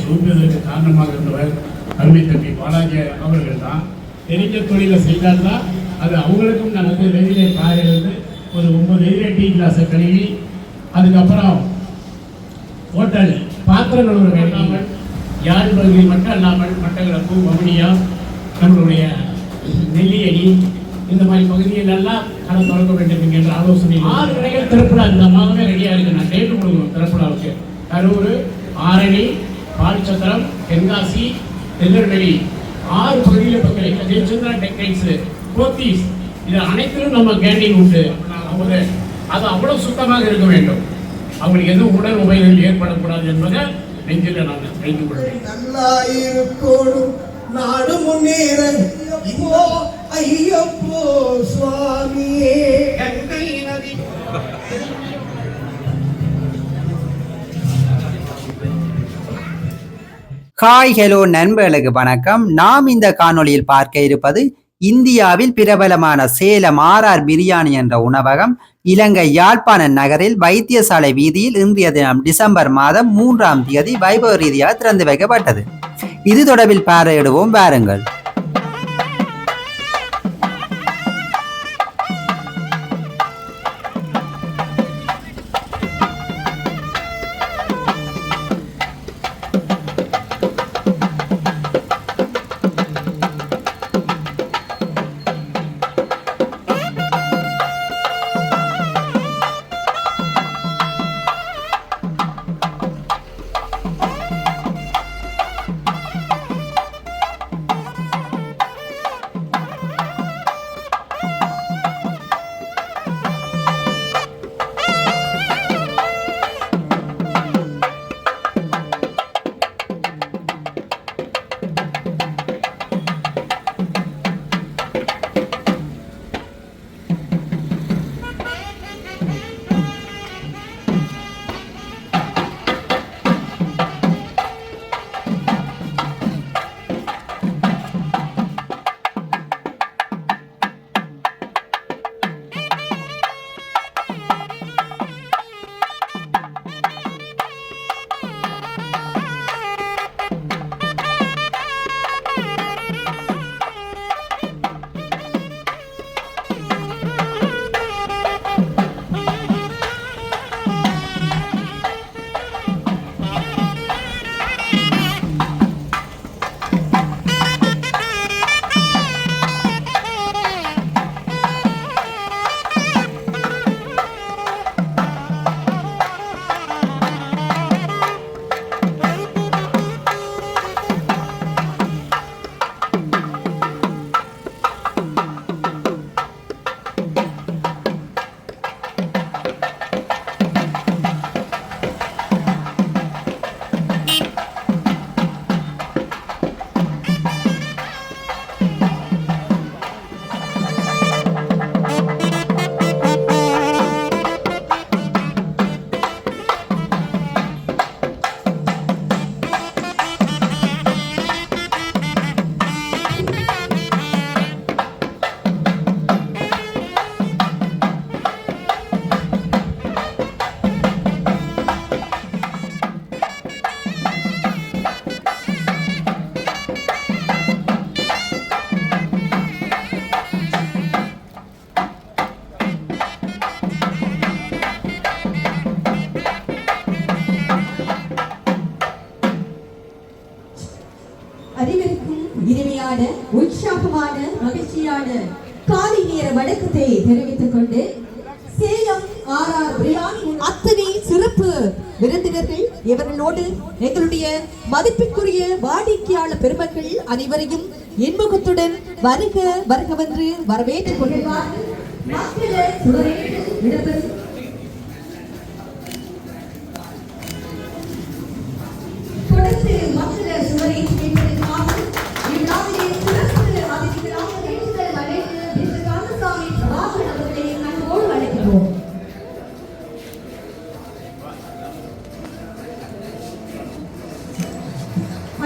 தோன்றுவதற்கு காரணமாக இருந்தவர் அருமை தம்பி பாலாஜி அவர்கள் தான். தெரிஞ்ச தொழிலை செய்தால்தான் அது அவங்களுக்கும் நல்லது. வெளியிலே காயிலிருந்து ஒரு 9 இதிலே டீ கிளாஸை கழுவி அதுக்கப்புறம் ஹோட்டல் பாத்திரங்கள் ஒரு வேண்டாமல் யாழ் பகுதியில் மட்டும் அல்லாமல் மட்டக்களப்பு, வவுனியா, நம்மளுடைய நெல்லியடி இந்த மாதிரி பகுதிகளெல்லாம் கடை திறக்க வேண்டும் என்கின்ற ஆலோசனை 6 கடைகள் திறப்புலா இந்த மாதமே ரெடியாக இருக்கு. நான் டேட்டு கொடுக்கணும் திறப்புலாவுக்கு. கரூர், ஆரணி, பால்சத்திரம், தென்காசி, திருநெல்வேலி 6 பகுதியில் இப்போ கிடைக்கும். ஜெயச்சந்திரா டெக்டைல்ஸ், போத்தீஸ் இது அனைத்திலும் நம்ம கேண்டீன் உண்டு. அவங்க அது அவ்வளோ சுத்தமாக இருக்க வேண்டும். அவங்களுக்கு எதுவும் உடல் உபயோகம் ஏற்படக்கூடாது என்பதை நெஞ்சில் நான் வைத்துக் கொள்வேன். நல்லா இருக்கணும் நாடு முன்னேற ஐயப்போ சுவாமியே. ஹாய் ஹலோ நண்பர்களுக்கு வணக்கம். நாம் இந்த காணொளியில் பார்க்க இருப்பது இந்தியாவில் பிரபலமான சேலம் ஆர்ஆர் பிரியாணி என்ற உணவகம் இலங்கை யாழ்ப்பாண நகரில் வைத்தியசாலை வீதியில் இன்றைய தினம் டிசம்பர் மாதம் 3ஆம் தேதி வைபவ ரீதியாக திறந்து வைக்கப்பட்டது. இது தொடர்பில் பார்வையிடுவோம் வாருங்கள். இனிமையான உற்சாகமான மகிழ்ச்சியான காலை நேர வணக்கத்தை தெரிவித்துக் கொண்டு சேலம் ஆர்ஆர் பிரியாணி அத்தனை சிறப்பு விருந்தினர்கள் இவர்களோடு எங்களுடைய மதிப்பிற்குரிய வாடிக்கையாளர் பெருமக்கள் அனைவரையும் இன்முகத்துடன் வருக வருகவென்று வரவேற்றுக் கொள்கிறார்கள்.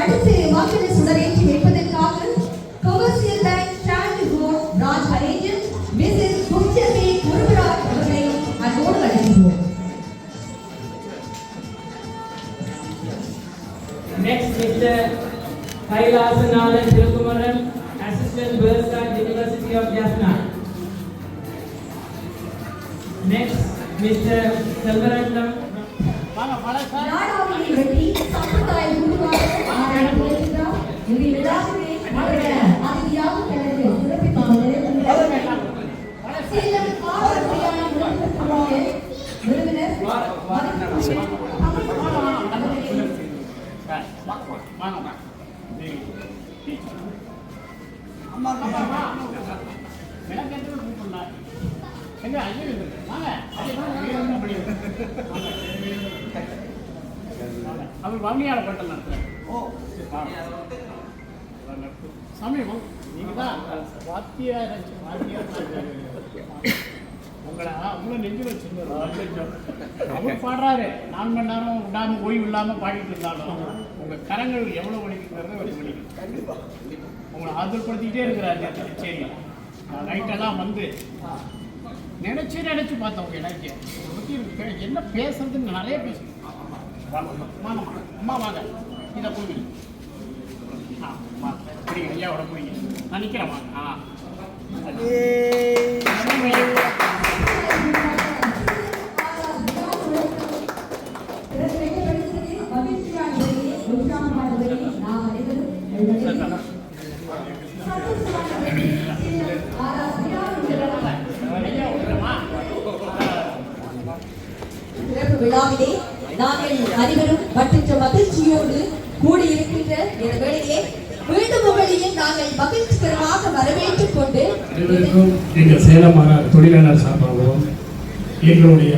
அடுத்து மக்களை சுடரேற்றி வைப்பதற்காக commercial bank stand road branch manager Mrs Pushyashree Guruparaj அவர்களை Satyanarayana Thirukumaran, Assistant Bursar, University of Jaffna. Next, Mr. Selvaratnam. நாடாவின் வெற்றி சம்பிரதாய குருவாக ஆராய்கிறார். இந்த விழாவிலே அதிதியாக கலந்து சிறப்பிப்பாளர் சேலம் ஆர் விருந்தினர் அவர் வவுனியால பட்டம் நடத்துறாரு. சமயம் நீங்க தான் வாத்தியார் உங்களை நெஞ்சு வச்சிருந்தாரு. அவர் பாடுறாரு 4 மணி நேரம் விடாம ஓய்வு இல்லாம பாடிட்டு இருந்தாலும் உங்க கரங்கள் எவ்வளவு வலிக்குங்கிறத ஒரு வலிக்கு உங்களை ஆதரப்படுத்திக்கிட்டே இருக்கிறாரு. சரி நைட்டெல்லாம் வந்து நினைச்சு பார்த்தோம் உங்க இலக்கிய பற்றி என்ன பேசுறதுன்னு நிறைய பேசுறேன். அம்மா வாங்க இதை புரியுங்க. புரியுங்க ஐயாவோட புரியுங்க. நான் நிற்கிறேன் வாங்க. விழாவிலே நாங்கள் அனைவரும் மற்ற மகிழ்ச்சியோடு கூடியிருக்கின்ற இந்த வேளையிலே மீண்டும் உங்களையே நாங்கள் மகிழ்ச்சிகரமாக வரவேற்றுக் கொண்டு எங்கள் சேலம் தொழிலாளர் சார்பாகவும் எங்களுடைய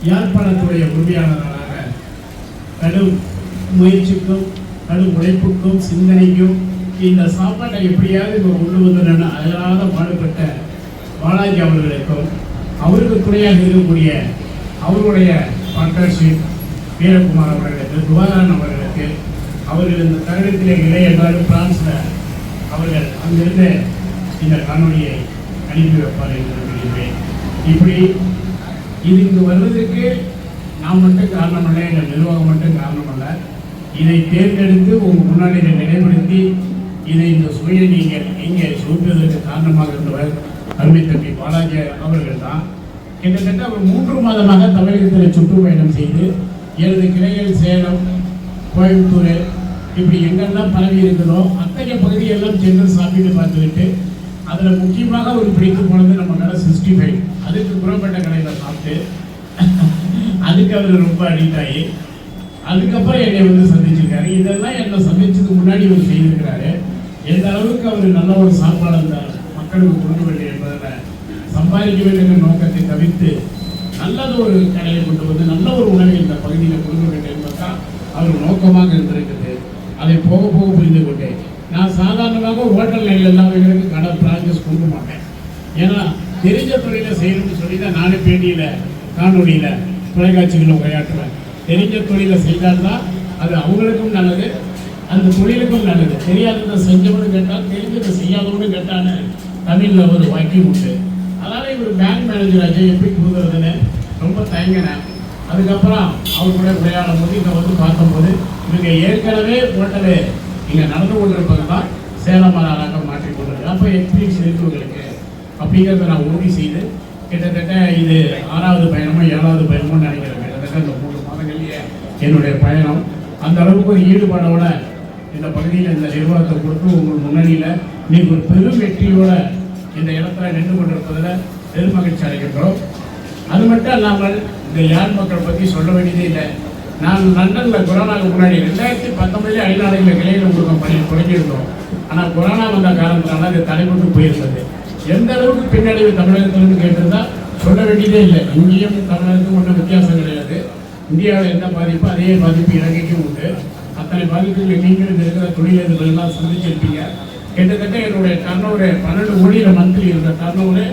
யாழ்ப்பாணத்துடைய உரிமையாளர்களாக கடும் முயற்சிக்கும் கடும் உழைப்புக்கும் சிந்தனைக்கும் இந்த சாப்பாட்டை எப்படியாவது கொண்டு வந்து அயராத பாடுபட்ட பாலாஜி அவர்களுக்கும் அவருக்கு துணையாக இருக்கக்கூடிய அவருடைய பார்ட்னர்ஷிப் வீரகுமார் அவர்களுக்கு துவாரான் அவர்களுக்கு அவர்கள் இந்த தருணத்திலே இல்லை என்றாலும் பிரான்ஸில் அவர்கள் அங்கிருந்து இந்த காணொலியை அனுப்பி வைப்பார் என்று நினைக்கிறேன். இப்படி இது இங்கு வருவதற்கு நாம் மட்டும் காரணமல்ல, எங்கள் நிர்வாகம் மட்டும் காரணமல்ல. இதை தேர்ந்தெடுத்து உங்கள் முன்னாடி நிலைப்படுத்தி இதை இந்த சுவையை நீங்கள் இங்கே சூட்டுவதற்கு காரணமாக இருந்தவர் அருமை தம்பி பாலாஜி அவர்கள் தான். கிட்டத்தட்ட அவர் 3 மாதமாக தமிழகத்தில் சுற்றுப்பயணம் செய்து 7 கிளைகள் சேலம், கோயம்புத்தூர் இப்படி எங்கெல்லாம் பரவி இருக்கிறதோ அத்தகைய பகுதியெல்லாம் சென்று சாப்பிட்டு பார்த்துக்கிட்டு அதில் முக்கியமாக ஒரு பிடித்து போனது நம்ம கடை 65. அதுக்கு புறப்பட்ட கடையில் சாப்பிட்டு அதுக்கு அவர் ரொம்ப அடிக்ட் ஆகி அதுக்கப்புறம் என்னை வந்து சந்திச்சிருக்காரு. இதெல்லாம் என்னை சந்திச்சதுக்கு முன்னாடி அவர் செய்திருக்கிறாரு. எந்த அளவுக்கு அவர் நல்ல ஒரு சாப்பாடு அந்த மக்களுக்கு கொண்டு வேண்டும் என்பதில் சம்பாதிக்க வேண்டும் என்ற நோக்கத்தை தவிர்த்து நல்லது ஒரு கடையை கொண்டு வந்து நல்ல ஒரு உணவை இந்த பகுதியில் கொடுக்க வேண்டும் என்பதுதான் அவர் நோக்கமாக இருந்திருக்குது. அதை போக போக புரிந்து கொண்டேன். நான் சாதாரணமாக ஹோட்டல் லைனில் எல்லாம் கடை பிரான்சஸ் கொடுக்க மாட்டேன். ஏன்னா தெரிஞ்ச தொழிலை செய்யணும்னு சொல்லி தான் நானே பேட்டியில் காணொலியில் தொலைக்காட்சிகளில் உரையாற்றுவேன். தெரிஞ்ச தொழிலை செய்தால்தான் அது அவங்களுக்கும் நல்லது, அந்த தொழிலுக்கும் நல்லது. தெரியாததை செஞ்சவனு கேட்டால் தெரிஞ்சதை செய்யாதவனு கேட்டான்னு தமிழில் ஒரு வாக்கியம் உண்டு. அதனால் இவர் பேங்க் மேனேஜர் அஜய் எப்படி கொடுக்குறதுன்னு ரொம்ப தயங்கினேன். அதுக்கப்புறம் அவர் கூட விளையாடும் போது இங்கே வந்து பார்த்தபோது இவங்க ஏற்கனவே ஹோட்டலு இங்கே நடந்து கொண்டிருப்பது தான் சேலம் மாநகராக மாற்றி கொண்டிருக்கு. அப்போ எக்ஸ்பீரியன்ஸ் இருக்கிறவங்களுக்கு அப்படிங்கிறத நான் உறுதி செய்து கிட்டத்தட்ட இது 6வது பயணமோ 7வது பயணமோ நினைக்கிறேன். கிட்டத்தட்ட இந்த 3 மாதங்கள்லேயே என்னுடைய பயணம் அந்த அளவுக்கு ஒரு ஈடுபாடோட இந்த பகுதியில் இந்த நிர்வாகத்தை கொடுத்து உங்கள் முன்னணியில் நீங்கள் ஒரு பெரும் வெற்றியோட இந்த இடத்துல நின்று கொண்டிருப்பதில் பெருமகிழ்ச்சி அடைகின்றோம். அது மட்டும் இல்லாமல் இந்த யாழ் மக்கள் பற்றி சொல்ல வேண்டியதே இல்லை. நான் லண்டனில் கொரோனாவுக்கு முன்னாடி 2019 ஐநாடுகளில் கிளையில் கொடுக்கும் பணி தொடங்கியிருந்தோம். ஆனால் கொரோனா வந்த காரணத்தினால அது தடைபட்டு போயிருந்தது. எந்த அளவுக்கு பின்னடைவு தமிழகத்திலிருந்து கேட்டிருந்தா சொல்ல வேண்டியதே இல்லை. இங்கேயும் தமிழகத்துக்கும் ஒன்றும் வித்தியாசம் கிடையாது. இந்தியாவில் எந்த பாதிப்பு அதே பாதிப்பு இலங்கைக்கும் உண்டு. அத்தனை பாதிப்புகள் நீங்களும் இருக்கிற தொழிலதிபர்கள்லாம் சந்திச்சிருப்பீங்க. கிட்டத்தட்ட என்னுடைய டர்னோவர் 12 கோடியில் மந்த்லி இருந்த டர்னோவர்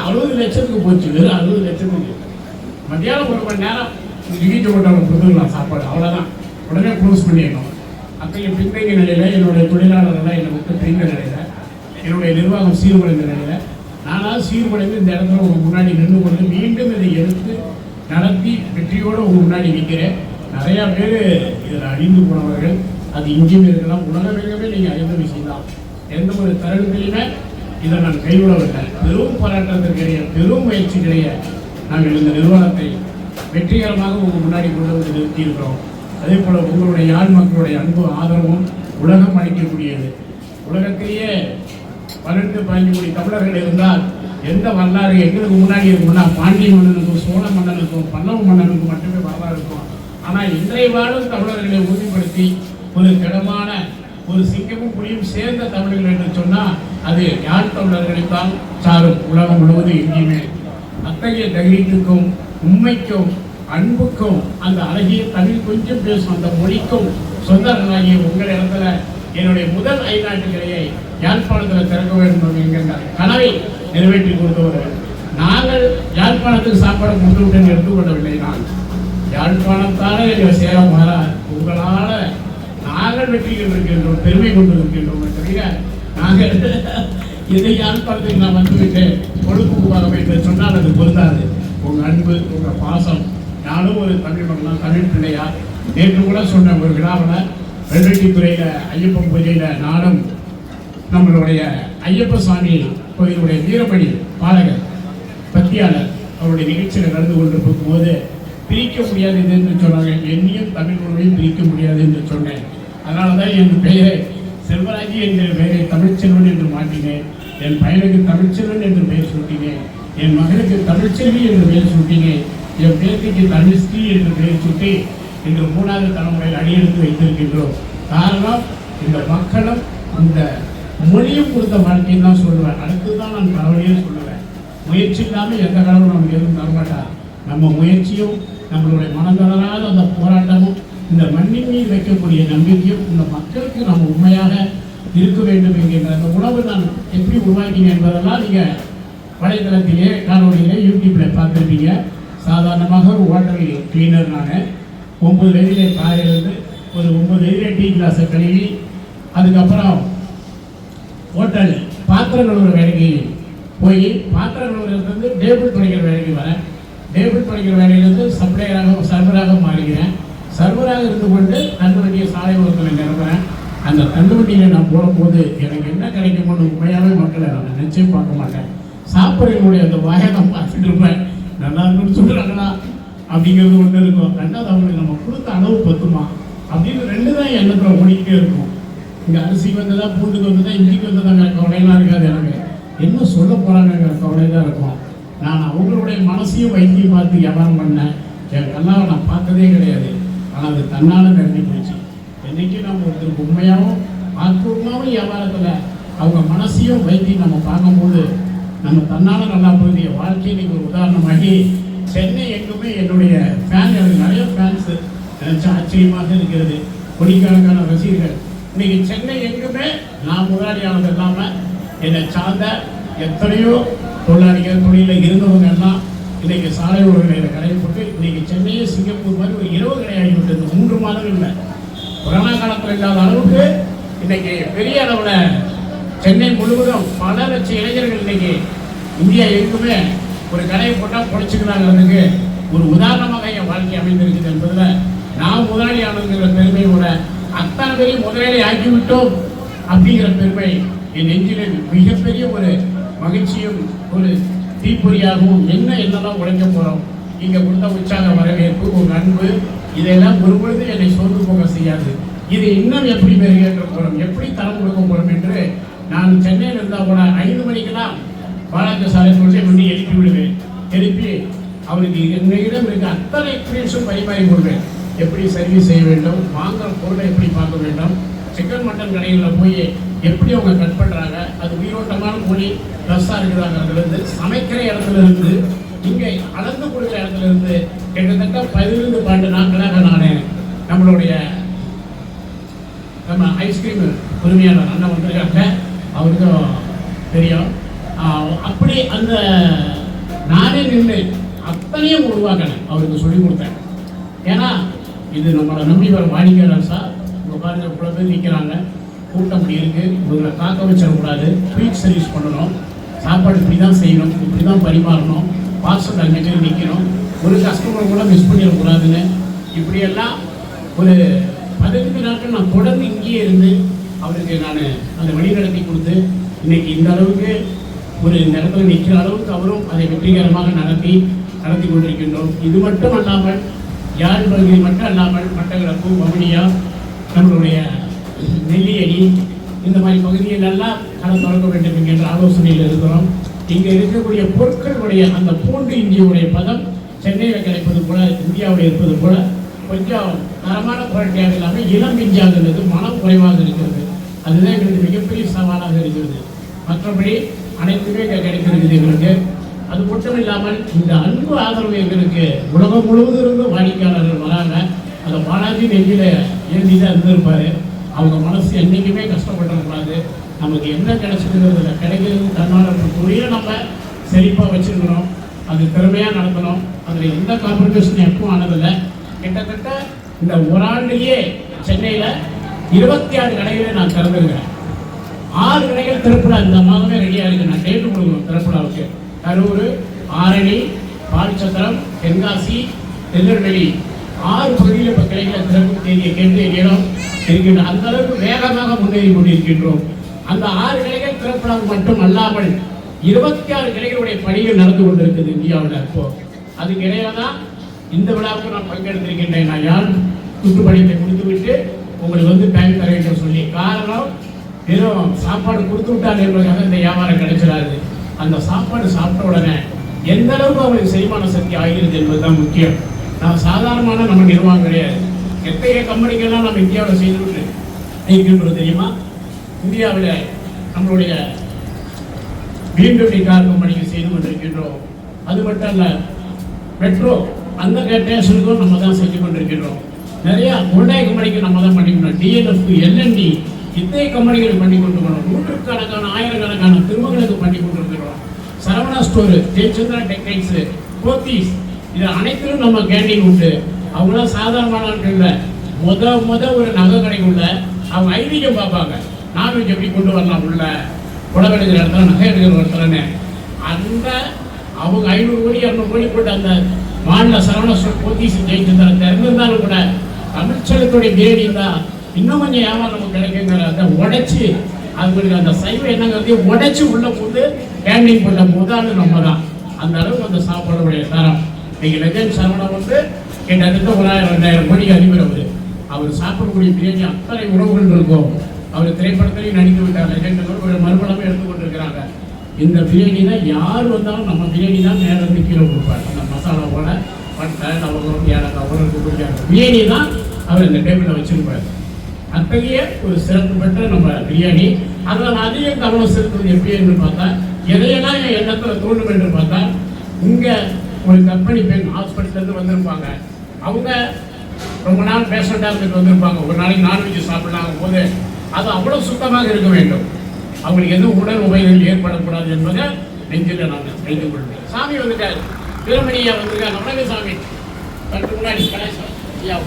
60 லட்சத்துக்கு போச்சு. வெறும் 60 லட்சத்துக்கு மத்தியானம் 1 மணி நேரம் ஜிகிட்டு கொண்டவங்க கொடுத்துக்கலாம் சாப்பாடு, அவ்வளோதான். உடனே க்ளோஸ் பண்ணிடணும். அத்தகைய பின்தங்கிய நிலையில் என்னுடைய தொழிலாளர்கள்லாம் என்னை விட்டு பிரிந்த நிலையில் என்னுடைய நிர்வாகம் சீர்குலைந்த நிலையில் நானாவது சீர்குலைந்து இந்த இடத்துல உங்கள் முன்னாடி நின்று கொண்டு மீண்டும் இதை எடுத்து நடத்தி வெற்றியோடு உங்கள் முன்னாடி நிற்கிறேன். நிறையா பேர் இதில் அழிந்து போனவர்கள் அது இங்கேயும் இருக்கலாம். உலகமே நீங்கள் அறிந்த விஷயம் தான். எந்த ஒரு தருணத்திலையுமே இதை நான் கைவிடவில்லை. பெரும் போராட்டத்திற்கிடையே, பெரும் முயற்சிக்கிடையே நாங்கள் இந்த நிறுவனத்தை வெற்றிகரமாக உங்கள் முன்னாடி கொண்டு வந்து நிறுத்தியிருக்கிறோம். அதே போல் உங்களுடைய யாழ் மக்களுடைய அன்பு ஆதரவும் உலகம் அளிக்கக்கூடியது. உலகத்திலேயே 12-15 கோடி தமிழர்கள் இருந்தால் எந்த வரலாறு எங்களுக்கு முன்னாடி இருக்கும்னா பாண்டிய மன்னனுக்கும் சோழ மன்னனுக்கும் பல்லவ மன்னனுக்கும் மட்டுமே வரலாறு இருக்கும். ஆனால் இன்றைய வாழும் தமிழர்களை உறுதிப்படுத்தி ஒரு திடமான ஒரு சிங்கமும் புலியும் சேர்ந்த தமிழர்கள் என்று சொன்னால் அது யாழ் தமிழர்களைத் தான் சாரும். உலகம் முழுவதும் எங்கேயுமே அத்தகைய தைரியத்துக்கும் உண்மைக்கும் அன்புக்கும் அந்த அழகிய தமிழ் கொஞ்சம் பேசும் அந்த மொழிக்கும் சொந்தங்களாகிய உங்கள் இடத்துல என்னுடைய முதல் ஐநாட்டுகளையை யாழ்ப்பாணத்தில் திறக்க வேண்டும் என்கின்ற கனவை நிறைவேற்றி கொடுத்தவர்கள். நாங்கள் யாழ்ப்பாணத்துக்கு சாப்பாடு கொண்டு விட்டு எடுத்துக்கொள்ளவில்லை. நான் யாழ்ப்பாணத்தால் எங்கள் சேலம் மாற உங்களால் நாங்கள் வெற்றி கொண்டிருக்கின்றோம், பெருமை கொண்டு இருக்கின்றோம். தவிர நாங்கள் எதை யாழ்ப்பாணத்துக்கு நான் வந்துவிட்டேன் கொழுப்புவாக என்று சொன்னால் அது பொருந்தாது. உங்கள் அன்பு, உங்கள் பாசம். நானும் ஒரு தமிழ் மகன், தமிழ் பிள்ளையார். நேற்று கூட சொன்ன ஒரு விழாவில் வெள்ளட்டித்துறையில் ஐயப்பன் பூஜையில் நானும் நம்மளுடைய ஐயப்ப சாமி கோயிலுடைய வீரமணி பாடகர் பத்தியாளர் அவருடைய நிகழ்ச்சியில் நடந்து கொண்டிருக்கும் போது பிரிக்க முடியாது என்று சொன்னாங்க. என்னையும் தமிழ் மொழியும் பிரிக்க முடியாது என்று சொன்னேன். அதனால தான் என் பெயரை செல்வராஜி என்ற பெயரை தமிழ்ச்செல்வன் என்று மாற்றினேன். என் பையனுக்கு தமிழ்ச்செல்வன் என்று பெயர் சூட்டினேன். என் மகனுக்கு தமிழ்ச்செல்வி என்று பெயர் சூட்டினேன். என் பேத்திக்கு தமிழ்ஸ்ரீ என்று பெயர் சூட்டி இன்று 3வது தலைமுறையில் அடியெடுத்து வைத்திருக்கின்றோம். காரணம் இந்த மக்களும் அந்த மொழியும் கொடுத்த வாழ்க்கைன்னு தான் சொல்லுவேன். அடுத்துதான் நான் கடவுளையே சொல்லுவேன். முயற்சி இல்லாமல் எந்த கடவுளும் நமக்கு எதுவும் தரமாட்டார். நம்ம முயற்சியும் நம்மளுடைய மனதளராத அந்த போராட்டமும் இந்த மண்ணின் மீது வைக்கக்கூடிய நம்பிக்கையும் இந்த மக்களுக்கு நம்ம உண்மையாக இருக்க வேண்டும் என்கின்ற அந்த உணவு நான் எப்படி உருவாக்கினேன் என்பதெல்லாம் நீங்கள் வலைதளத்திலே காணொலியிலே யூடியூப்பில் பார்த்துருப்பீங்க. சாதாரணமாக ஒரு ஹோட்டல் கிளீனர். நான் 9 வயதிலே காலையிலிருந்து ஒரு 9 வயதிலே டீ கிளாஸை கழுவி அதுக்கப்புறம் ஹோட்டல் பாத்திரம் கழுவுற வேலைக்கு போய் பாத்திரம் கழுவுறதுலேருந்து டேபிள் துடைக்கிற வேலைக்கு வரேன். டேபிள் துடைக்கிற வேலையிலேருந்து சர்வராக மாறுகிறேன். சர்வராக இருந்து கொண்டு தண்டுவண்டியை சாலை ஓரத்தில் நிரம்புகிறேன். அந்த தண்டுவண்டியில் நான் போடும்போது எனக்கு என்ன கிடைக்கும்னு உண்மையாகவே மக்களை நான் நிச்சயம் பார்க்க மாட்டேன். சாப்பிட்றவங்களுடைய அந்த வாயை நான் பார்த்துட்டு இருப்பேன். நல்லா இருக்குன்னு சொல்கிறாங்களா அப்படிங்கிறது ஒன்று இருக்கும். ரெண்டாவது அவங்களுக்கு நம்ம கொடுத்த அளவு பத்துமா அப்படின்னு 2 தான் எண்ணத்தில் ஓடிக்கிட்டே இருக்கும். இங்கே அரிசிக்கு வந்ததா, பூண்டுக்கு வந்ததா, இஞ்சிக்கு வந்ததாங்கிற கவலையெல்லாம் இருக்காது. எனக்கு என்ன சொல்ல போகிறாங்கிற கவலை தான் இருக்கும். நான் அவங்களுடைய மனசையும் வைத்தியம் பார்த்து வியாபாரம் பண்ணேன். என் கண்ணாவை நான் பார்த்ததே கிடையாது. ஆனால் அது தன்னால் நிரம்பி போச்சு. என்றைக்கும் நம்ம ஒருத்தருக்கு உண்மையாகவும் ஆத்மூர்வமாகவும் வியாபாரத்தில் அவங்க மனசையும் வைத்தியம் நம்ம பார்க்கும்போது நம்ம தன்னால் நல்லா போகுது. என் வாழ்க்கையை நீங்கள் ஒரு உதாரணமாகி சென்னை எங்குமே என்னுடைய ஃபேன், எனக்கு நிறைய ஃபேன்ஸு நினச்சா ஆச்சரியமாக இருக்கிறது. கோடிக்கணக்கான ரசிகர்கள். இன்றைக்கி சென்னை எங்குமே நான் முதலாளியானது இல்லாமல் என்னை சார்ந்த எத்தனையோ தொழிலாளிகள் தொழிலில் இருந்தவங்க எல்லாம் இன்றைக்கி சாலை ஓரங்களில் கடையை போட்டு இன்றைக்கி சென்னையே சிங்கப்பூர் மாதிரி ஒரு 20 கடையாகிவிட்டது 3 மாதங்களில். கொரோனா காலத்தில் இல்லாத அளவுக்கு இன்றைக்கி பெரிய அளவில் சென்னை முழுவதும் பல லட்சம் இளைஞர்கள் இன்றைக்கி இந்தியா எங்குமே ஒரு கடையை போட்டால் பொழைச்சிக்கிறாங்கிறதுக்கு ஒரு உதாரணமாக என் வாழ்க்கை அமைந்திருக்குது என்பதில் நான் முதலாளி ஆனதுங்கிற பெருமையோட அத்தனை பேரையும் முதலாளி ஆக்கிவிட்டோம் அப்படிங்கிற பெருமை என் நெஞ்சில் மிகப்பெரிய ஒரு மகிழ்ச்சியும் ஒரு தீப்பொறியாகவும் என்னெல்லாம் உழைக்க போகிறோம். இங்கே கொடுத்த உற்சாக வரவேற்பு, ஒரு அன்பு, இதெல்லாம் ஒரு பொழுது என்னை சோர்ந்து போக செய்யாது. இது இன்னும் எப்படி மெருகேற்ற போகிறோம், எப்படி தரம் கொடுக்க போகிறோம் என்று நான் சென்னையில் இருந்தால் கூட 5 மணிக்கெல்லாம் பாலாஜி சாலை கொண்டு வந்து எழுப்பி விடுவேன். எழுப்பி அவருக்கு என்னிடம் இருக்க அத்தனை எக்ஸ்பீரியன்ஸும் பரிமாறி கொள்வேன். எப்படி சர்வீஸ் செய்ய வேண்டும், வாங்குற பொருளை எப்படி பார்க்க வேண்டும், சிக்கன் மட்டன் கடைகளில் போய் எப்படி அவங்க கட் பண்ணுறாங்க, அது உயிரோட்டமான மொழி ப்ளஸ்ஸாக இருக்கிறாங்கிறதுலேருந்து சமைக்கிற இடத்துல இருந்து இங்கே அளந்து கொடுக்குற இடத்துல இருந்து கிட்டத்தட்ட 12-12 நாட்களாக நான் நம்மளுடைய நம்ம ஐஸ்கிரீம் உரிமையாளர் அண்ணன் வந்திருக்காங்க, அவருக்கும் தெரியும். அப்படி அந்த நானே நின்று அத்தனையும் உருவாக்கினேன், அவருக்கு சொல்லிக் கொடுத்தேன். ஏன்னா இது நம்மளை நம்பி வர வாடிக்கையாளர் சார். உங்கள் பாருங்கள் இவ்வளோ பேர் நிற்கிறாங்க, கூட்டம் இப்படி இருக்குது, இவங்களை காக்க வச்சிடக்கூடாது, ஸ்வீட் சர்வீஸ் பண்ணணும், சாப்பாடு இப்படி தான் செய்யணும், இப்படி தான் பரிமாறணும், பார்சல் அங்கே நிற்கணும், ஒரு கஸ்டமர் கூட மிஸ் பண்ணிடக்கூடாதுன்னு இப்படியெல்லாம் ஒரு 15 நாட்கள் நான் தொடர்ந்து இங்கேயே இருந்து அவருக்கு நான் அந்த வழிநடத்தி கொடுத்து இன்னைக்கு இந்த அளவுக்கு ஒரு இடத்துல நிற்கிற அளவுக்கு அவரும் அதை வெற்றிகரமாக நடத்தி கொண்டிருக்கின்றோம். இது மட்டும் அல்லாமல் யாழ் பகுதி மட்டும் அல்லாமல் மட்டக்களப்பு, வவுனியா, நம்மளுடைய நெல்லியடி இந்த மாதிரி பகுதிகளெல்லாம் களம் தொடங்க வேண்டும் என்கின்ற ஆலோசனையில் இருக்கிறோம். இங்கே இருக்கக்கூடிய பொருட்களுடைய அந்த பூண்டு இஞ்சியுடைய பதம் சென்னையில் கிடைப்பது போல, இந்தியாவில் இருப்பது போல கொஞ்சம் தரமான குவாலிட்டியாக இல்லாமல் இளம் இஞ்சாக இருக்கிறது, மனம் குறைவாக இருக்கிறது. அதுதான் எங்களுக்கு மிகப்பெரிய சவாலாக இருக்கிறது. மற்றபடி அனைத்துமே இங்கே கிடைக்கிறது எங்களுக்கு. அது மட்டும் இல்லாமல் இந்த அன்பு ஆதரவு எங்களுக்கு உலகம் முழுவதும் இருந்து வாடிக்கையாளர்கள் வராங்க. அந்த பாலாஜி நெஞ்சில் ஏந்தி தான் இருந்திருப்பார். அவங்க மனசு என்றைக்குமே கஷ்டப்படக்கூடாது. நமக்கு என்ன கிடைச்சிருக்கிறது இல்லை, கிடைக்கிறது தன்னாளர்கள் துறையை நம்ம செழிப்பாக வச்சுருக்கணும். அது திறமையாக நடத்தணும். அதில் எந்த காம்படிஷன் எப்பவும் ஆனதில்லை. கிட்டத்தட்ட இந்த ஒரு ஆண்டுலேயே சென்னையில் 26 கடைகளை நான் திறந்துருக்கிறேன். 6 கடைகள் திறப்புலா இந்த மாதமே ரெடியாக இருக்குது. நான் டேட்டு கொடுக்கணும் திறப்புலாவுக்கு. கரூர், ஆரணி, பால்சத்திரம், தென்காசி, திருநெல்வேலி 6 பகுதியில் இப்போ கிளைகளை திறப்பு தேதியை கேட்டு இடம் இருக்கின்ற அந்த அளவுக்கு வேகமாக முன்னேறி கொண்டிருக்கின்றோம். அந்த 6 கிளைகள் திறப்புலாவு மட்டும் அல்லாமல் 26 கிளைகளுடைய பணிகள் நடந்து கொண்டிருக்குது இந்தியாவில். இப்போ அதுக்கு இடையில தான் இந்த விழாவுக்கு நான் பங்கெடுத்திருக்கின்றேன். நான் யாழ் சுற்றுப்பணிகளை முடித்துவிட்டு உங்களுக்கு டைம் தர வேண்டும் சொல்லி. காரணம் வெறும் சாப்பாடு கொடுத்து விட்டால் என்பதற்காக இந்த வியாபாரம் கிடைச்சிடாது. அந்த சாப்பாடு சாப்பிட்ட உடனே எந்த அளவுக்கு அவங்களுக்கு செரிமான சக்தி ஆகிறது என்பதுதான் முக்கியம். நான் சாதாரணமான நம்ம நிர்வாகம் கிடையாது. எத்தகைய கம்பெனிகள்லாம் நம்ம இந்தியாவில் செய்துவிட்டு இருக்கின்றது தெரியுமா? இந்தியாவில் நம்மளுடைய BMW கார் கம்பெனிகள் செய்து கொண்டிருக்கின்றோம். அது மட்டும் அல்ல, மெட்ரோ அந்த ஸ்டேஷனுக்கும் நம்ம தான் செஞ்சு கொண்டிருக்கின்றோம். நிறைய ஹோண்டாய் கம்பெனிக்கு நம்ம தான் பண்ணிக்கணும். DLF, LND இத்தனை கம்பெனிகள் பண்ணி கொண்டிருக்கிறோம். நூற்றுக்கணக்கான ஆயிரக்கணக்கான திருமணங்களுக்கு பண்ணி கொண்டிருக்கிறோம். சரவணா ஸ்டோரு, ஜெயச்சந்திரா டெக்டைல்ஸ், போத்தீஸ் இது அனைத்திலும் நம்ம கேண்டீன் உண்டு. அவங்களாம் சாதாரணமான இல்லை. முத ஒரு நகை கடைக்குள்ள அவங்க ஐதீகம் பார்ப்பாங்க. நான்வெஜ் எப்படி கொண்டு வரலாம் உள்ள, புடவை எடுக்கிற இடத்துல, நகை எடுக்கிற இடத்துலன்னு. அந்த அவங்க 500 கோடி 200 கோடி போட்டு அந்த மாநில சரவணா ஸ்டோர், போத்தீஸ், ஜெயச்சந்திரா திறந்திருந்தாலும் கூட தமிழ்ச்சலத்துடைய பிரியாணி தான் இன்னும் கொஞ்சம் வியாபாரம் நமக்கு கிடைக்குங்கிற அந்த உடைச்சி அவங்களுக்கு அந்த சைவம் என்னங்கிறதையும் உடைச்சி உள்ள போட்டு கேண்டீன் பண்ண முதல் நம்ம தான். அந்த அளவுக்கு அந்த சாப்பாடுடைய தரம். இன்னைக்கு லெஜண்ட் சரவணா கிட்டத்தட்ட 1000-2000 கோடிக்கு அதிபர். அவர் சாப்பிடக்கூடிய பிரியாணி அத்தனை உணவுகள் இருக்கும். அவர் திரைப்படத்திலையும் நடித்து விட்டார். லெஜண்ட் ஒரு மறுபடமே எடுத்துக்கொண்டிருக்கிறாங்க. இந்த பிரியாணி தான் யார் வந்தாலும் நம்ம பிரியாணி தான் நேரம் கீழே கொடுப்பார். அந்த மசாலாவோட பட்டை, லவங்கம், ஏலக்காய் உணர்ந்து கொடுக்காங்க. பிரியாணி தான் அவர் இந்த டேபிளில் வச்சிருப்பார். அத்தகைய ஒரு சிறப்பு பெற்ற நம்ம பிரியாணி. அதில் அதிக கவனம் செலுத்துவது எப்படி என்று பார்த்தா, எதையெல்லாம் என் எண்ணத்தில் தோணும் என்று பார்த்தா, இங்கே ஒரு கர்ப்பிணி பெண் ஹாஸ்பிட்டலேருந்து வந்திருப்பாங்க. அவங்க ரொம்ப நாள் பேஷண்டாக இருந்துட்டு வந்திருப்பாங்க. ஒரு நாளைக்கு நான்வெஜ் சாப்பிடலாம் போது அது அவ்வளோ சுத்தமாக இருக்க வேண்டும். அவங்களுக்கு எதுவும் உடல் உபயோகங்கள் ஏற்படக்கூடாது என்பதை நெஞ்சில் நான் செய்து கொள்வேன். சாமி வந்துட்டார், வீரமணியா வந்திருக்காங்க. வணக்கம் சாமி. கட்டு முன்னாடி கணேசன் ஐயா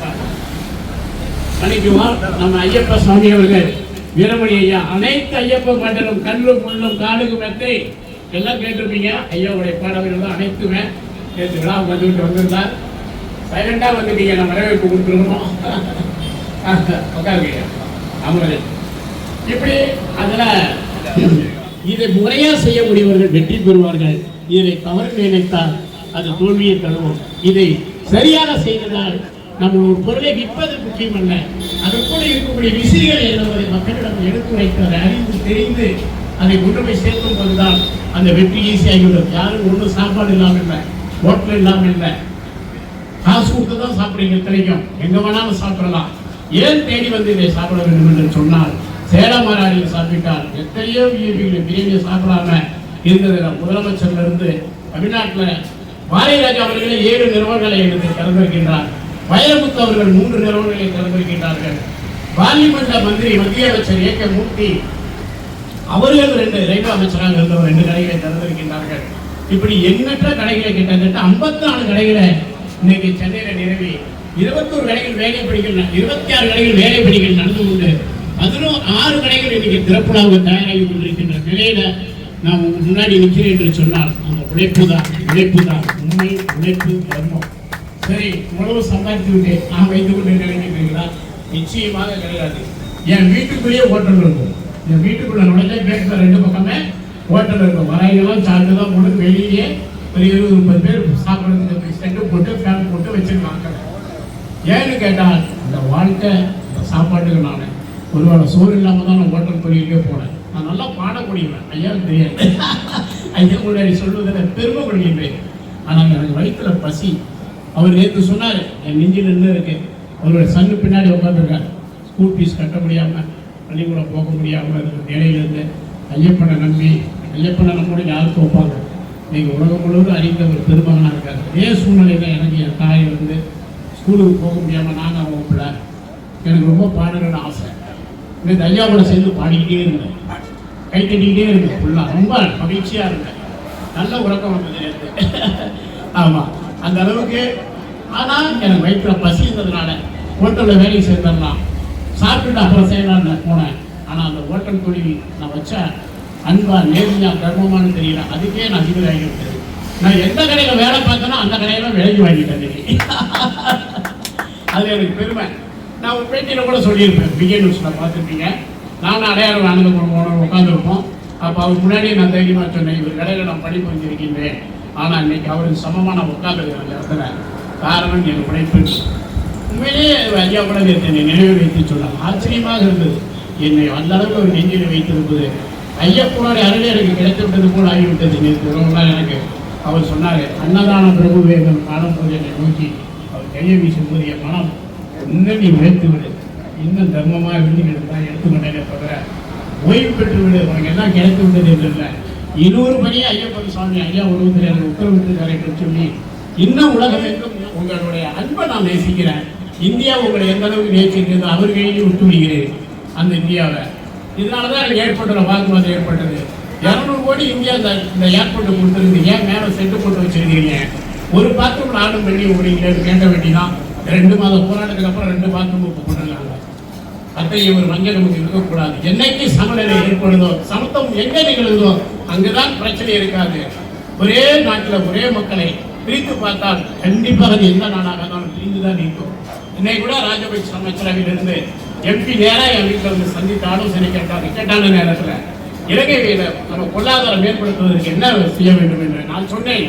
மணிக்குமார், நம்ம ஐயப்ப சுவாமி அவர்கள், வீரமணி ஐயா. அனைத்து ஐயப்ப மண்டலம் கல்லும் முள்ளும் காலுக்கு மெத்தை எல்லாம் கேட்டிருப்பீங்க. ஐயாவுடைய பாடல்கள் தான் அனைத்துமே நேற்று விழா வந்துவிட்டு வந்திருந்தார். சைலண்டாக வந்துட்டீங்க, நம்ம வரவேற்பு கொடுத்துருக்கணும். உட்காருங்க அமரது. இப்படி அதில் இதை முறையாக செய்ய முடியவர்கள் வெற்றி பெறுவார்கள். இதை தவறு நினைத்தால் அது தோல்வியை தருவோம். இதை சரியாக செய்ததால் நம்ம ஒரு பொருளை விற்பது முக்கியம் அல்ல, அதற்குள்ள இருக்கக்கூடிய விசிறிகள் என்பதை மக்களிடம் எடுத்து வைத்து அறிந்து தெரிந்து அதை கொண்டு போய் சேர்க்கும் போதுதான் அந்த வெற்றி ஈஸியாகிவிடும். யாரும் ஒன்றும் சாப்பாடு இல்லாமல் இல்லை, ஹோட்டல் இல்லாமல் இல்லை, காசு கொடுத்து தான் சாப்பிடுறீங்க. கிடைக்கும், எங்க வேணாலும் சாப்பிடலாம். ஏன் தேடி வந்து இதை சாப்பிட வேண்டும் என்று சொன்னால், சேலம் மாராடியில் சாப்பிட்டால் எத்தனையோ பிரியாணியை சாப்பிடாம இருந்தது. முதலமைச்சர்ல இருந்து தமிழ்நாட்டில் பாரதிராஜா அவர்களே 7 நிறுவனங்களை எடுத்து திறந்திருக்கின்றார். வைரமுத்து அவர்கள் 3 நிறுவனங்களை திறந்திருக்கின்றார்கள். பார்லிமெண்ட் மந்திரி மத்திய அமைச்சர் ஏ.கே. மூர்த்தி அவர்கள் 2 ரயில்வே அமைச்சராக இருந்தவர் 2 கடைகளை திறந்திருக்கின்றார்கள். இப்படி எண்ணற்ற கடைகளை கிட்டத்தட்ட 54 கடைகளை இன்னைக்கு சென்னையில் நிறுவி 21 கடைகள் வேலைப்படிகள் 26 கடைகள் வேலைப்படிகள் நடந்து கொண்டு 16 கடைகள் இன்னைக்கு திறப்புலாக தயாராகி கொண்டிருக்கின்ற நிலையில நாம் முன்னாடி நிற்கிறேன் என்று சொன்னால் அந்த உழைப்பு தான் உண்மை, உழைப்பு, தர்மம். சரி, உணவு சம்பாதித்து விட்டு நான் வைத்துக் கொண்டு நினைக்கிறீங்களா? நிச்சயமாக கிடையாது. என் வீட்டுக்குள்ளேயே ஹோட்டல் இருக்கும். என் வீட்டுக்குள்ள நுழைஞ்ச கேட்கிற 2 பக்கமே ஹோட்டல் இருக்கும். வரையெல்லாம் சார்ஜ் தான் போட்டு வெளியே ஒரு 20-30 பேர் சாப்பிட்றதுக்கு செட்டு போட்டு ஃபேன் போட்டு வச்சிருக்காங்க. ஏன்னு கேட்டால் இந்த வாழ்க்கை இந்த சாப்பாட்டுக்கு நான் ஒருவேளை சோறு இல்லாமல் தான் நான் ஹோட்டல் தொழிலுக்கே போனேன். நான் நல்லா பாடக்கூடியவன், ஐயாவுக்கு தெரியாது. ஐயா முன்னாடி சொல்வதில் பெருமை கொள்கின்றேன். ஆனால் எனக்கு வயிற்றுல பசி. அவர் நேற்று சொன்னார், என் நெஞ்சில் இருந்து இருக்கு. அவருடைய சன்னு பின்னாடி உட்காந்துருக்கார். ஸ்கூல் ஃபீஸ் கட்ட முடியாமல், பள்ளிக்கூடம் போக முடியாமல் நிலையிலிருந்து ஐயப்பனை நம்பி, ஐயப்பனை நம்மோட யாருக்கு வைப்பாங்க. நீங்கள் உலகம் முழுவதும் அறிந்த ஒரு பெருமகனாக இருக்கார். அதே சூழ்நிலையில் எனக்கு என் தாய் வந்து ஸ்கூலுக்கு போக முடியாமல் நாங்கள் அவங்க பிள்ளை. எனக்கு ரொம்ப பாடணும்னு ஆசை. இந்த ஐயாவோட சேர்ந்து பாடிக்கிட்டே இருந்தேன், கை தட்டிக்கிட்டே இருந்தேன். ஃபுல்லாக ரொம்ப மகிழ்ச்சியாக இருந்தேன். நல்ல உறக்கம் வந்தது நேற்று. ஆமாம், அந்த அளவுக்கு. ஆனால் எனக்கு வயிற்றுல பசி இருந்ததுனால ஹோட்டலில் வேலைக்கு சேர்ந்துடலாம், சாப்பிட்டுட்டு அப்புறம் செய்யலாம்னு போனேன். ஆனால் அந்த ஹோட்டல் தொழில் நான் வச்ச அன்பா நேர்மையாக தர்மமானு தெரியல. அதுக்கே நான் அதிபதி ஆகிவிட்டது. நான் எந்த கடையில் வேலை பார்த்தேனோ அந்த கடையெல்லாம் விலைக்கு வாங்கிட்டேன். அது எனக்கு பெருமை. நான் ஒரு பேட்டியில் கூட சொல்லியிருப்பேன், விஜய் நியூஸில் பார்த்துருப்பீங்க. நானும் அடையாளம் ஆனந்த குடும்பம் உட்காந்துருப்போம். அப்போ அவர் முன்னாடியே நான் தைரியமாக சொன்னேன், இவர் கடையில் நான் படிப்பு வந்திருக்கின்றேன். ஆனால் இன்னைக்கு அவருக்கு சமமாக நான் உட்காந்துருக்கேன் அந்த இடத்துல. காரணம் என் உழைப்பு. உண்மையிலேயே ஐயா கூட என்னை நினைவு வைத்து சொன்னாங்க. ஆச்சரியமாக இருந்தது. என்னை அந்த அளவுக்கு ஒரு நெஞ்சில் வைத்திருப்பது ஐயப்பனுடைய அருளே எனக்கு கிடைத்துவிட்டது போல் ஆகிவிட்டது. நேற்று எனக்கு அவர் சொன்னார், அன்னதான பிரபுவேகம் காணும்போது என்னை நோக்கி அவர் கையை வீசும்போது என் மனம் இன்னும் நீ உழைத்து விடு, இன்னும் தர்மமாக விழுந்து எடுத்தால் எடுத்துக்கொண்டேனே தவிர ஓய்வு பெற்று விடு, உனக்கு எல்லாம் கிடைத்து விட்டது என்று இல்லை. இன்னொரு பணியை ஐயப்பன் சுவாமி ஐயா உருவத்தில் எனக்கு உத்தரவிட்டிருக்காரு என்று சொல்லி இன்னும் உலகம் எங்கும் உங்களுடைய அன்பை நான் நேசிக்கிறேன். இந்தியா உங்களை எந்த அளவுக்கு நேசிக்கிறது அவர் கையிலேயே விட்டு விடுகிறேன் அந்த இந்தியாவை. இதனால தான் எனக்கு ஏற்பட்ட வாக்குவாதம் ஏற்பட்டது. 200 கோடி இந்தியா இந்த ஏர்போர்ட்டு கொடுத்துருக்கு, ஏன் மேலே செட்டு போட்டு வச்சிருக்கீங்க? ஒரு பாத்ரூம் ஆடும் பண்ணி ஓடிங்களேன்னு கேட்க வேண்டிதான். 2 மாத போராட்டத்துக்கு அப்புறம் 2 பாத்ரூம் இப்போ போட்டுருக்காங்க. அத்தகைய ஒரு வங்கி நமக்கு இருக்கக்கூடாது. என்னைக்கு சமநிலை ஏற்படுதோ, சமத்துவம் எங்கே நிகழ்ந்தோ அங்குதான் பிரச்சனை இருக்காது. ஒரே நாட்டில் ஒரே மக்களை பிரித்து பார்த்தால் கண்டிப்பாக அது எந்த நாடாக இருந்தாலும் பிரிந்துதான் இருக்கும். இன்னைக்கு கூட ராஜபக்ஷ அமைச்சரவையிலிருந்து எம்பி நேராக என் வீட்டில் வந்து சந்தித்து ஆலோசனை கேட்டான நேரத்தில் இலங்கையில் நம்ம பொருளாதாரம் மேம்படுத்துவதற்கு என்ன செய்ய வேண்டும் என்று நான் சொன்னேன்.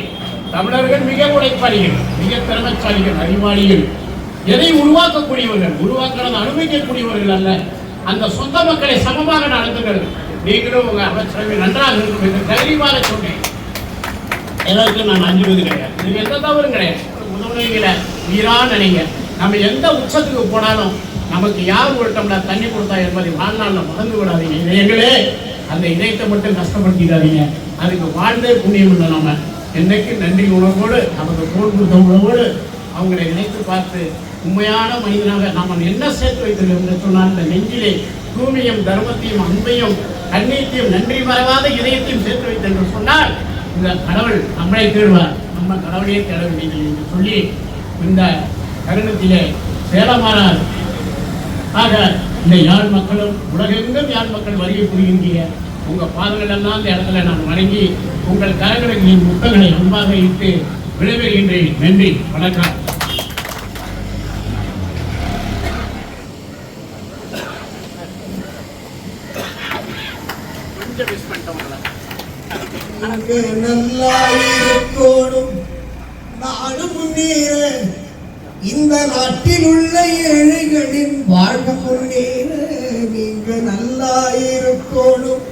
தமிழர்கள் மிக உழைப்பாளிகள், மிக திறமைசாலிகள், அறிவாளிகள், எதை உருவாக்கக்கூடியவர்கள், உருவாக்குறது அனுபவிக்கக்கூடியவர்கள் அல்ல. அந்த சொந்த மக்களை சமமாக நடத்துங்கள். நீங்களும் உங்க அமைச்சரவை நன்றாக இருக்கும் என்று தைரியமாக சொன்னேன். எல்லாருக்கும் நான் அஞ்சுவது கிடையாது, இது எந்த தவறும் கிடையாது. உதவுகளை வீரா நினைங்க. நம்ம எந்த உச்சத்துக்கு போனாலும் நமக்கு யார் ஒரு டம்ளர் தண்ணி கொடுத்தா என்பதை வாழ்நாளில் மறந்து விடாதீங்க. இதயங்களே அந்த இதயத்தை மட்டும் கஷ்டப்படுத்திடாதீங்க. அதுக்கு வாழ்ந்தே புண்ணியம் இல்லை. நம்ம என்னைக்கு நன்றி உணர்வோடு நமக்கு தோல் கொடுத்த உணவோடு அவங்களை நினைத்து பார்த்து உண்மையான மனிதனாக நாம் என்ன சேர்த்து வைத்திருக்கோம் என்று சொன்னால் இந்த நெஞ்சிலே தூய்மையும் தர்மத்தையும் அன்பையும் கண்ணீத்தையும் நன்றி மறவாத இதயத்தையும் சேர்த்து வைத்து என்று சொன்னால் இந்த கடவுள் நம்மளை தேடுவார். நம்ம கடவுளையே தேட வேண்டியது என்று சொல்லி இந்த தருணத்திலே சேலமானார் ஆக இந்த யாழ் மக்களும் உலகெங்கும் யாழ் மக்கள் வருகை புரிகின்ற உங்கள் பாதங்கள் எல்லாம் இந்த இடத்துல நான் வணங்கி உங்கள் கரங்களுக்கு என் முத்தங்களை அன்பாக இட்டு விடைபெறுகின்றேன். நன்றி, வணக்கம். நல்லாயிருக்கோடும் நாடு முன்னேற, இந்த நாட்டில் உள்ள ஏழைகளின் வாழ்வு முன்னேற நீங்க நல்லாயிருக்கோடும்,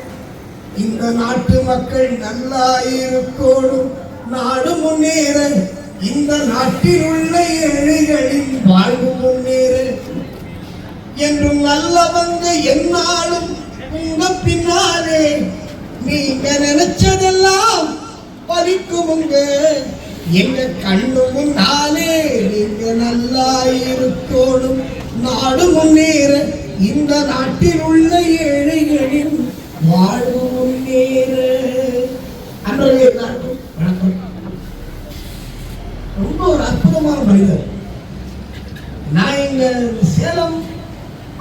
இந்த நாட்டு மக்கள் நல்லாயிருக்கோடும், நாடு முன்னேற, இந்த நாட்டில் உள்ள ஏழைகளின் வாழ்வு முன்னேற என்றும் நல்லவங்க என்னாலும் உங்க பின்னாலே நீங்க நினைச்சதெல்லாம் பறிக்குமுங்க எங்க கண்ணு முன்னாலே. நீங்க நல்லாயிருக்கோடும், நாடு முன்னேற, இந்த நாட்டில் உள்ள ஏழைகளின் வாழ்வு முன்னேற. அன்றே எல்லாருக்கும் வணக்கம். ரொம்ப ஒரு அற்புதமான மனிதர். நான் எங்க சேலம்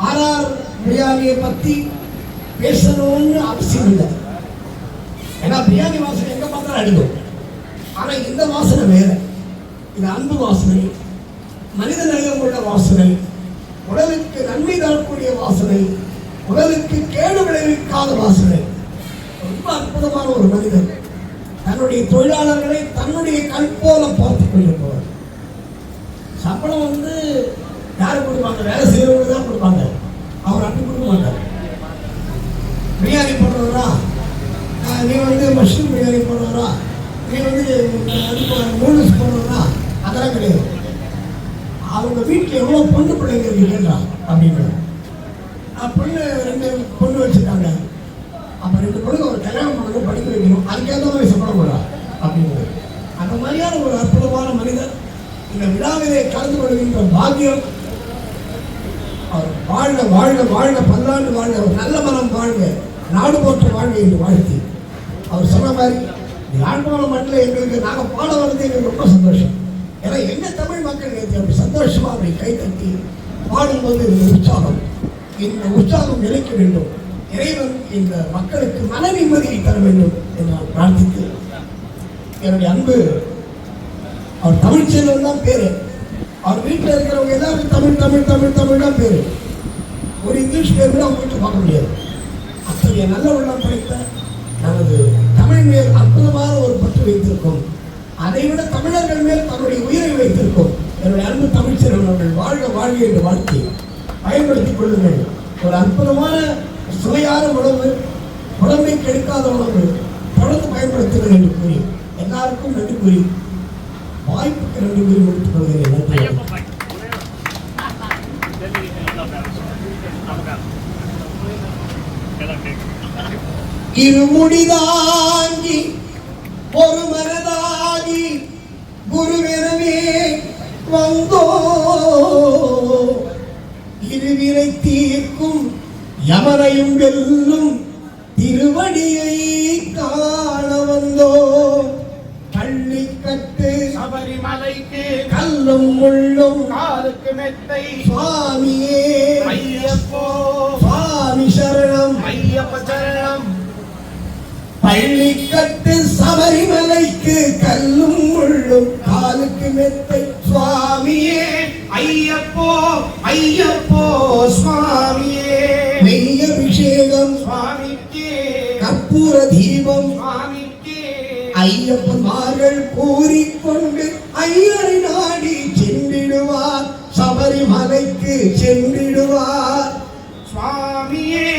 ஆர்ஆர் பிரியாணியை பத்தி பேசணும்னு அவசியம் இல்லை. ஏன்னா பிரியாணி வாசனை எங்க பார்த்தாலும் அடிக்கும். ஆனா இந்த வாசனை வேற. இது அன்பு வாசனை, மனித நேயம் உள்ள வாசனை, உடலுக்கு நன்மை வாசனை ரொம்ப அற்புதமான ஒரு மனிதர். தன்னுடைய தொழிலாளர்களை தன்னுடைய கண் போல பார்த்து கொண்டிருப்பவர். சம்பளம் வந்து யாரு கொடுப்பாங்க? வேலை செய்யறவங்க தான் கொடுப்பாங்க. அவர் அப்படி கொடுக்க மாட்டார். பிரியாணி போடுறவரா, நீ வந்து மஷ்ரூம் பிரியாணி போடுறவரா, நீ வந்து நூடுல்ஸ் போடுறவரா, அதெல்லாம் கிடையாது. அவங்க வீட்டில் எவ்வளோ பொண்ணு பிள்ளைங்க இருக்கீங்களா அப்படின்ற பொண்ணு 2 பொண்ணு வச்சுருக்காங்க. அப்போ 2 பொண்ணு ஒரு கல்யாணம் பண்ணணும், படிக்க வைக்கணும், அதுக்கேற்ற மாதிரி சம்பளம் போடுறா அப்படிங்கிறது. அந்த மாதிரியான ஒரு அற்புதமான மனிதர் இந்த விழாவிலே கலந்து கொள்கின்ற பாக்கியம். அவர் வாழ்க வாழ்க வாழ்க பல்லாண்டு வாழ்க, நல்ல மனம் வாழ்க, நாடு போற்ற வாழ்க என்று வாழ்த்தி அவர் சொன்ன மாதிரி யாழ்ப்பாணம் மண்ணில் எங்களுக்கு நாங்கள் பாட வர்றது எங்களுக்கு ரொம்ப சந்தோஷம். ஏன்னா எங்கள் தமிழ் மக்கள் நேற்று அப்படி சந்தோஷமாக அப்படி கைத்தட்டி பாடும்போது இந்த உற்சாகம் நிலைக்க வேண்டும். இறைவன் இந்த மக்களுக்கு மன நிம்மதியை தர வேண்டும் என்று நான் பிரார்த்தித்து, என்னுடைய அன்பு அவர் தமிழ் செல்வன் தான் பேரு. அவர் வீட்டில் இருக்கிறவங்க எல்லாரும் தமிழ் தமிழ் தமிழ் தமிழ் தான் பேரு. ஒரு இங்கிலீஷ் பேர் கூட அவங்க வீட்டில் பார்க்க முடியாது. அத்தகைய நல்ல உள்ளம் படைத்த நமது தமிழ் மேல் அற்புதமான ஒரு பற்று வைத்திருக்கும். அதை விட தமிழர்கள் மேல் தன்னுடைய உயிரை வைத்திருக்கும். என்னுடைய அன்பு தமிழ் செல்வர்கள் வாழ்க வாழ்க என்று வாழ்த்தி பயன்படுத்திக் கொள்ளுங்கள். ஒரு அற்புதமான சுவையான உணவு, உடம்பை கெடுக்காத உணவு, தொடர்ந்து பயன்படுத்துங்கள் என்று கூறி எல்லாருக்கும் நன்றி கூறி வாய்ப்புக்கு நன்றி கூறி முடித்துக் கொள்கிறேன். நன்றி. இருமுடிதாங்கி ஒரு மனதாகி குருவெனவே வந்தோ, இருவினை தீர்க்கும் யமனையும் வெல்லும் திருவடியை காண வந்தோ. கள்ளி கட்டு சபரிமலைக்கு கல்லும் முள்ளும் காலுக்கு மெத்தை சுவாமியே ஐயப்போ, சுவாமி சரணம் ஐயப்ப சரணம். பள்ளி கட்டு சபரிமலைக்கு கல்லும் முள்ளும் காலுக்கு மெத்தை சுவாமியே ஐயப்போ ஐயப்போ சுவாமியே. நெய் அபிஷேகம் சுவாமிக்கே, கற்பூர தீபம் சுவாமிக்கே. ஐயப்பன்மார்கள் கூறிக்கொண்டு ஐயரை நாடி சென்றிடுவார், சபரிமலைக்கு சென்றிடுவார். சுவாமியே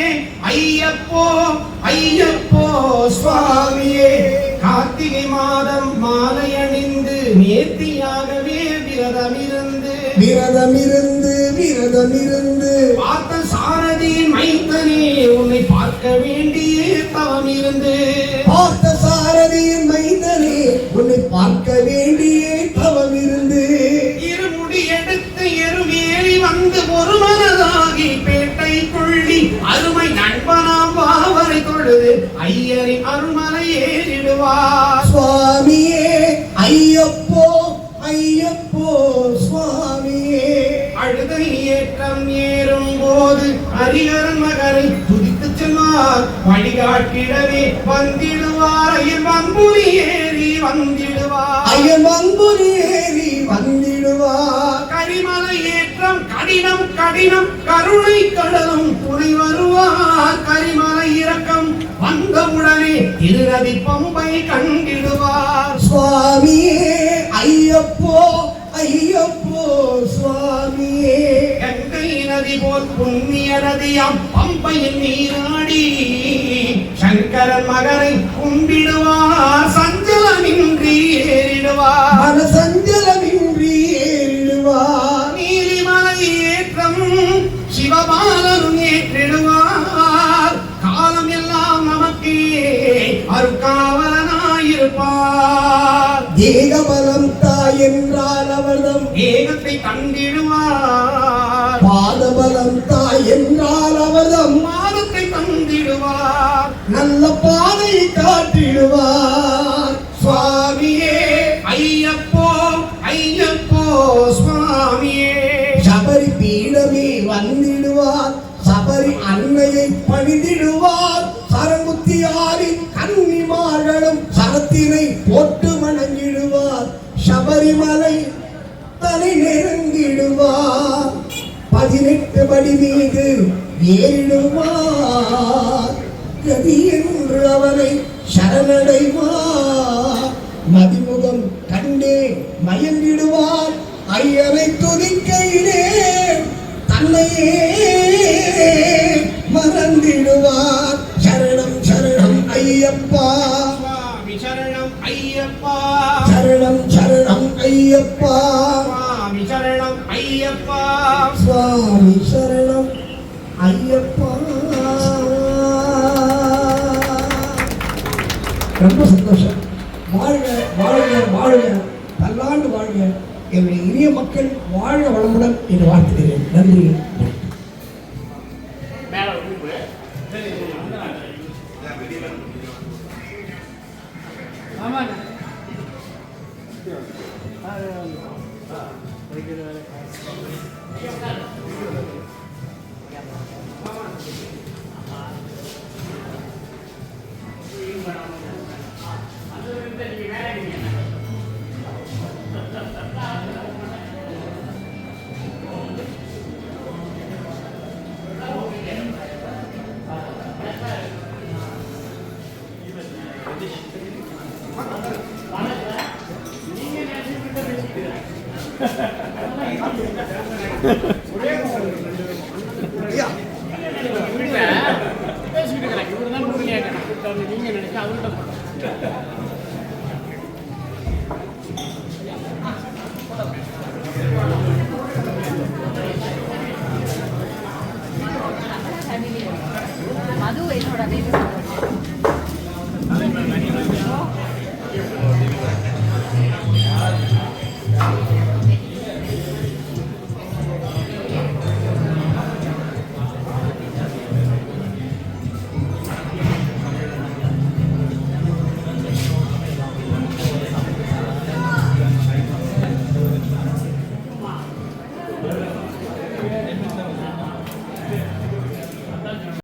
ஐயப்போ ஐயப்போ சுவாமியே. கார்த்திகை மாதம் மாலை அணிந்து நேர்த்தியாகவே விரதமிருந்து பார்த்த சாரதியின் மைந்தனே உன்னை பார்க்க வேண்டிய தவம் இருந்து. பார்த்த சாரதியின் மைந்தனே உன்னை பார்க்க வேண்டிய தவம் இருந்து. இருமுடி எடுத்து எருமேறி வந்து ஒரு மனதாகி பேட்டை கொள்ளி அருமை நண்பனாம் பாவரை தொழுது ஐயரின் அருள்மலை ஏறிடுவார். சுவாமியே ஐயப்போ ஐயப்போ சுவாமியே. அழுதை ஏற்றம் ஏறும் போது ஹரிஹரன் மகனை துதித்து செல்வார், வழிகாட்டிடவே வந்திடுவார். ஐயன் வன்புலி ஏறி வந்திடுவார், ஐயன் வன்புலி ஏறி வந்திடுவார். கரிமலை ஏற்றம் கடினம் கடினம் கருணை கடலும் துணை வருவார். கரிமலை இறக்கம் வந்தவுடனே திருநதி பம்பை கண்டிடுவார். சுவாமியே ஐயப்போ ஐயப்போ சுவாமியே. கங்கை நதி போல் புண்ணிய நதியாம் பம்பையின் நீராடி சங்கரன் மகனை கும்பிடுவார். சஞ்சலமின்றி ஏறிடுவார், மன சஞ்சலமின்றி ஏறிடுவார். நீலிமலை ஏற்றம் சிவபாலனும் ஏற்றிடுவார். காலம் எல்லாம் நமக்கு அருக்காவலனாயிருப்பார். தேகபலம் தாய் என்றால் அவர்தம் ஏகத்தை தந்திடுவார். பாதபலம் தாய் என்றால் அவர்தம் மாதத்தை தந்திடுவார். நல்ல பாதையை காட்டிடுவார். சுவாமியே ஐயப்போ ஐயப்போ சுவாமியே. சபரி பீடமே வந்திடுவார், சபரி அன்னையை பணிந்திடுவார். சரங்குத்தியாரின் கன்னிமார்களும் சரத்தினை போட்டு வணங்கிடுவார். சபரிமலை தலை நெருங்கிடுவார், 18 படி மீது ஏறிடுவார். கதி என்று அவனை சரணடைவார். மதிமுகம் கண்டே மயங்கிடுவார். ஐயனை துதிக்கையிலே தன்னையே மறந்திடுவார். சரணம் சரணம் ஐயப்பா, சுவாமி சரணம் ஐயப்பா, சரணம் சரணம் ஐயப்பா, சுவாமி சரணம் ஐயப்பா, சுவாமி சரணம் ஐயப்பா. ரொம்ப சந்தோஷம். வாழ்க வாழ்க வாழ்க, பல்லாண்டு வாழ்க. என்னுடைய இனிய மக்கள் வாழ்க வளமுடன் என்று வாழ்த்துகிறேன். நன்றி. பேசிக்கிட்டு இருக்கிறேன். இவர் தான் நீங்க நினைச்சா அவர்கிட்ட